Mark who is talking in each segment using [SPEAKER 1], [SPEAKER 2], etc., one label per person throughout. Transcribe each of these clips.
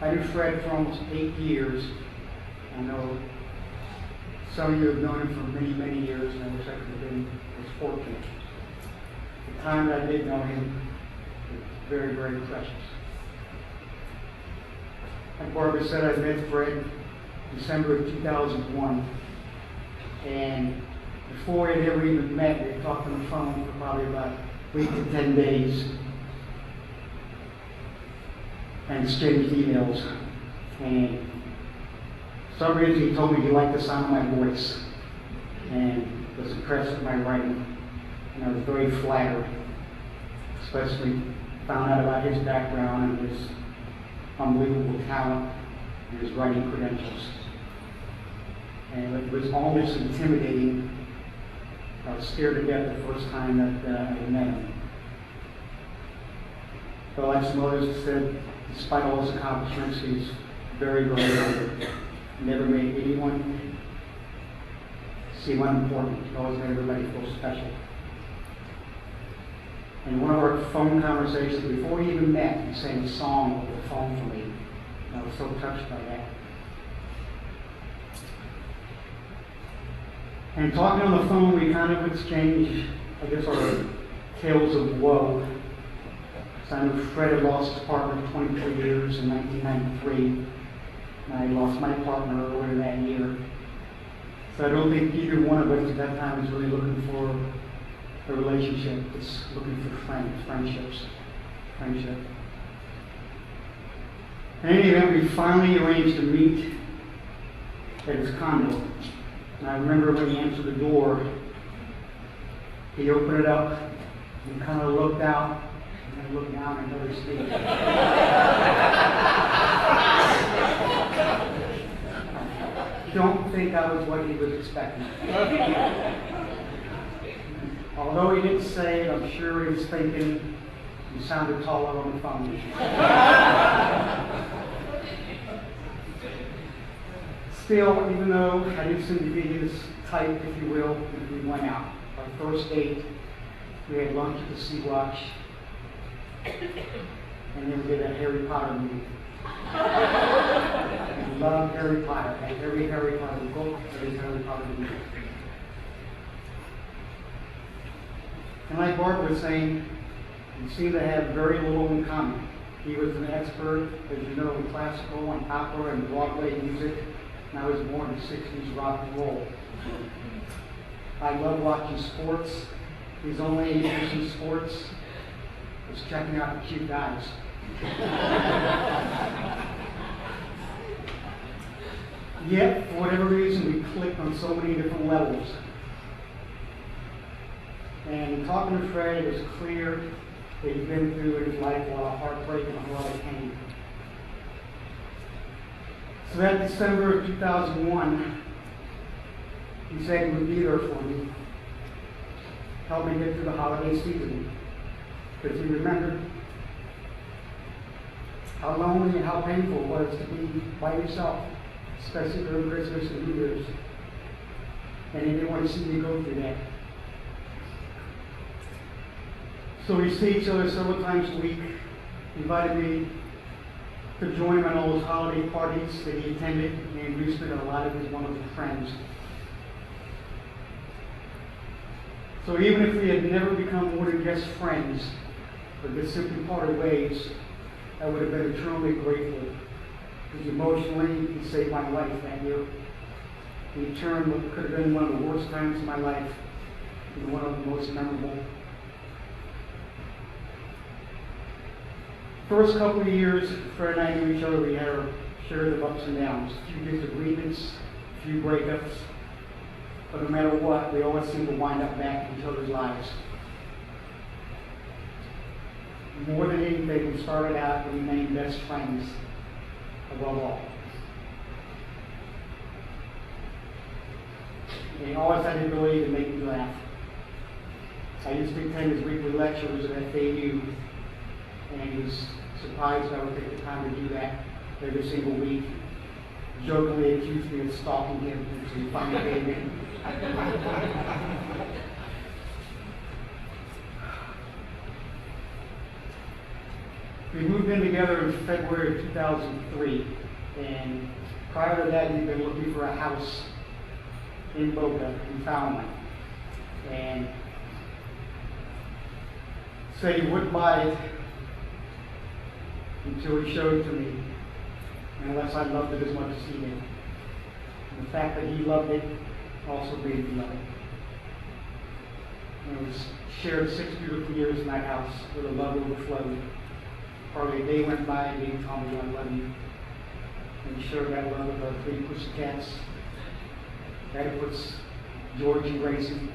[SPEAKER 1] I knew Fred for almost 8 years. I know some of you have known him for many, many years, and I wish I could have been as fortunate. The time that I did know him was very, very precious. Like Barbara said, I met Fred December of 2001, and before we had ever even met, we had talked on the phone for probably about 8 to 10 days and exchanged emails. And for some reason he told me he liked the sound of my voice and was impressed with my writing, and I was very flattered, especially found out about his background and his unbelievable talent and his writing credentials. And it was almost intimidating. I was scared to death the first time that I met him. But like some others said, despite all his accomplishments, he's very, very humble. Never made anyone seem unimportant. He always made everybody feel special. And one of our phone conversations, before we even met, he sang a song over the phone for me. And I was so touched by that. And talking on the phone, we kind of exchanged, I guess, our tales of woe. So I knew Fred had lost his partner for 23 years in 1993. And I lost my partner earlier that year. So I don't think either one of us at that time was really looking for a relationship. It's looking for friendships. In any event, we finally arranged to meet at his condo. And I remember when he answered the door, he opened it up and kind of looked out, and then looked down and noticed me. Don't think I was what he was expecting. Although he didn't say it, I'm sure he was thinking he sounded taller on the phone. Still, even though I didn't seem to be his type, if you will, we went out. Our first date, we had lunch at the Sea Watch, and then we did a Harry Potter movie. I love Harry Potter. I had every Harry Potter book, every Harry Potter movie. And like Barbara was saying, we seem to have very little in common. He was an expert, as you know, in classical and opera and Broadway music. And I was born in the 60s rock and roll. I love watching sports. His only interest in sports was checking out the cute guys. Yet, for whatever reason, we clicked on so many different levels. And talking to Fred, it was clear that he'd been through in his life a lot of heartbreak and a lot of pain. So that December of 2001, he said he would be there for me, help me get through the holiday season. Because he remembered how lonely and how painful it was to be by yourself, especially during Christmas and New Year's. And he didn't want to see me go through that. So we see each other several times a week. He invited me to join him on all those holiday parties that he attended, and introduced me to a lot of his wonderful friends. So even if we had never become more than just friends, but just simply parted ways, I would have been eternally grateful. Because emotionally, he saved my life that year. He turned what could have been one of the worst times of my life into one of the most memorable. First couple of years, Fred and I knew each other. We had our shares of ups and downs, a few disagreements, a few breakups. But no matter what, we always seemed to wind up back in each other's lives. More than anything, we started out and remained best friends above all. And he always had the ability to make me laugh. I used to attend his weekly lectures at FAU, and he was surprised I would take the time to do that every single week. Jokingly accused me of stalking him until he finally gave in. We moved in together in February of 2003, and prior to that, we'd been looking for a house in Boca, and found one. And said he wouldn't buy it until he showed it to me, unless I loved it as much as he did. And the fact that he loved it also made me love it. And it was shared 6 beautiful years in that house with a love overflowed. Hardly a day went by and he didn't tell me I love you. And he shared that love with our 3 pussycats. That puts Georgie racing.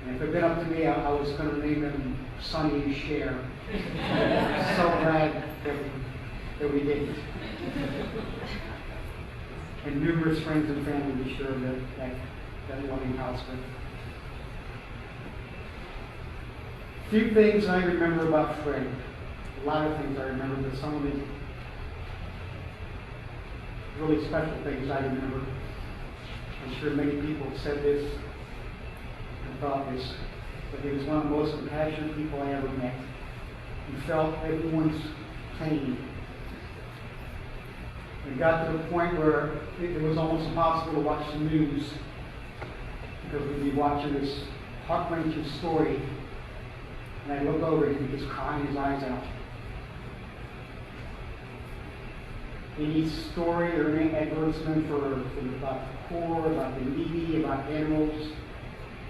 [SPEAKER 1] And if it had been up to me, I was going to name him Sonny and Cher. So glad that we didn't. And numerous friends and family we shared that loving house with. Few things I remember about Fred. A lot of things I remember, but some of the really special things I remember. I'm sure many people have said this and thought this, but he was one of the most compassionate people I ever met. He felt everyone's pain. It got to the point where it was almost impossible to watch the news because we'd be watching this heart-wrenching story, and I'd look over and he'd just crying his eyes out. Any story or any advertisement for about the poor, about the needy, about animals,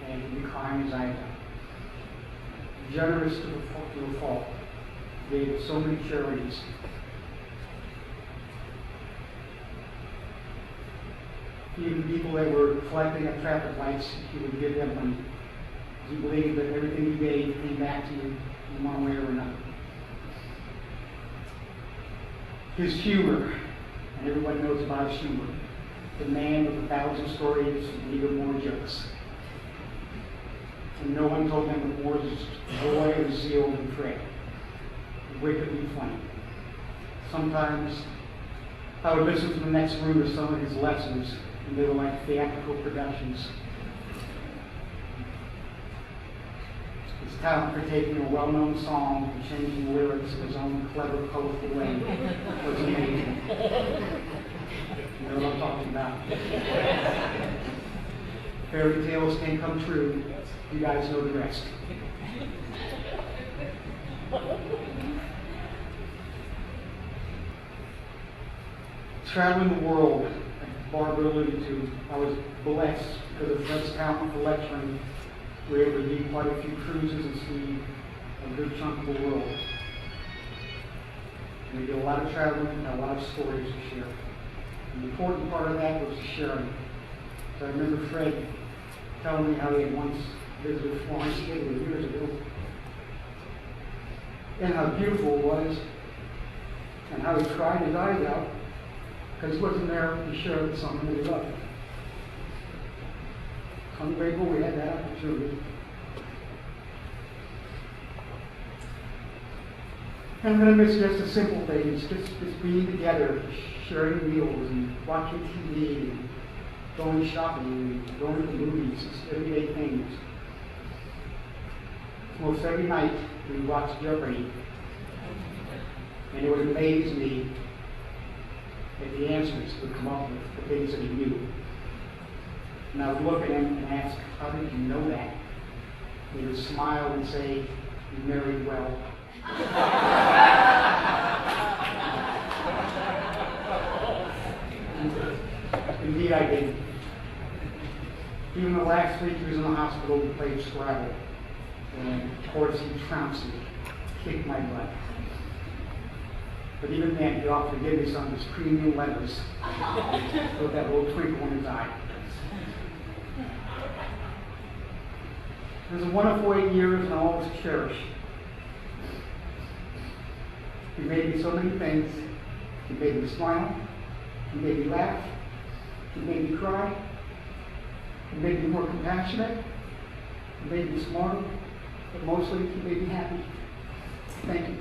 [SPEAKER 1] and he'd be crying his eyes out. Generous to a fault. Gave so many charities. Even people that were collecting at traffic lights, he would give them money. He believed that everything he gave came back to you in one way or another. His humor, and everyone knows about his humor. The man with 1,000 stories and even more jokes. And no one told him with more joy and zeal than Fred. Wickedly funny. Sometimes I would listen to the next room to some of his lessons, and they were like theatrical productions. His talent for taking a well-known song and changing the lyrics in his own clever, colorful way was amazing. You know what I'm talking about. Fairy tales can come true. You guys know the rest. Traveling the world, as Barbara alluded to, I was blessed because of Fred's talent for lecturing. We were able to do quite a few cruises and see a good chunk of the world. And we did a lot of traveling and a lot of stories to share. And the important part of that was sharing. So I remember Fred telling me how he had once visited Florence, Italy years ago, and how beautiful it was, and how he cried his eyes out because he wasn't there to share with someone that he loved. I'm grateful we had that opportunity. And I'm going to miss just the simple things, just being together, sharing meals and watching TV and going shopping and going to the movies, just everyday things. Most every night we watched Jeopardy, and it would amaze me that the answers would come up with the things that he knew. And I would look at him and ask, how did you know that? He would smile and say, you married well. Indeed I did. Even the last week he was in the hospital, we played Scrabble. And of course he trounced me, kicked my butt. But even then, he offered to give me some of his premium letters with that little twinkle in his eye. It was a wonderful 8 years and I'll always cherish. He made me so many things. He made me smile. He made me laugh. He made me cry. He made me more compassionate. He made me smarter. But mostly, he made me happy. Thank you.